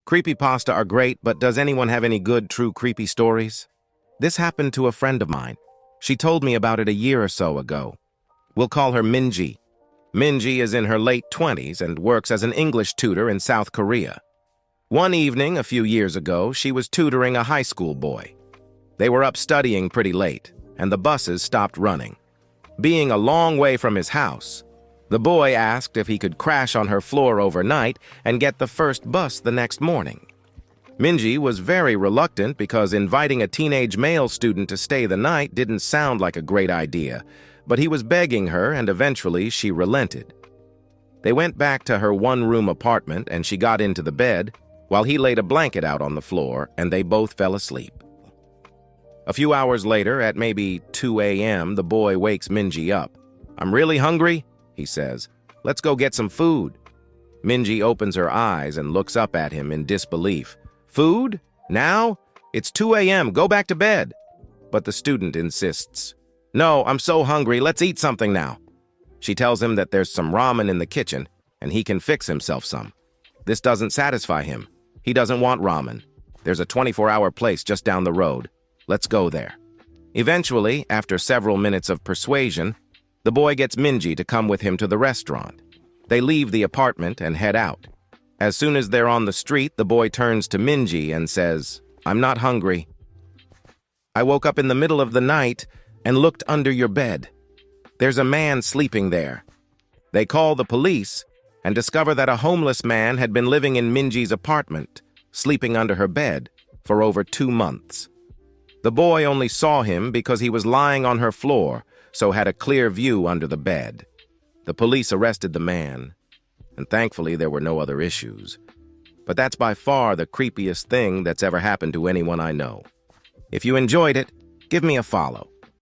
Creepypasta are great, but does anyone have any good, true creepy stories? This happened to a friend of mine. She told me about it a year or so ago. We'll call her Minji. Minji is in her late 20s and works as an English tutor in South Korea. One evening, a few years ago, she was tutoring a high school boy. They were up studying pretty late, and the buses stopped running. Being a long way from his house, the boy asked if he could crash on her floor overnight and get the first bus the next morning. Minji was very reluctant because inviting a teenage male student to stay the night didn't sound like a great idea, but he was begging her and eventually she relented. They went back to her one-room apartment and she got into the bed while he laid a blanket out on the floor and they both fell asleep. A few hours later, at maybe 2 a.m., the boy wakes Minji up. "I'm really hungry," he says. "Let's go get some food." Minji opens her eyes and looks up at him in disbelief. "Food? Now? It's 2 a.m. Go back to bed." But the student insists. "No, I'm so hungry. Let's eat something now." She tells him that there's some ramen in the kitchen and he can fix himself some. This doesn't satisfy him. He doesn't want ramen. There's a 24-hour place just down the road. Let's go there. Eventually, after several minutes of persuasion, the boy gets Minji to come with him to the restaurant. They leave the apartment and head out. As soon as they're on the street, the boy turns to Minji and says, "I'm not hungry. I woke up in the middle of the night and looked under your bed. There's a man sleeping there." They call the police and discover that a homeless man had been living in Minji's apartment, sleeping under her bed, for over 2 months. The boy only saw him because he was lying on her floor, so had a clear view under the bed. The police arrested the man, and thankfully there were no other issues. But that's by far the creepiest thing that's ever happened to anyone I know. If you enjoyed it, give me a follow.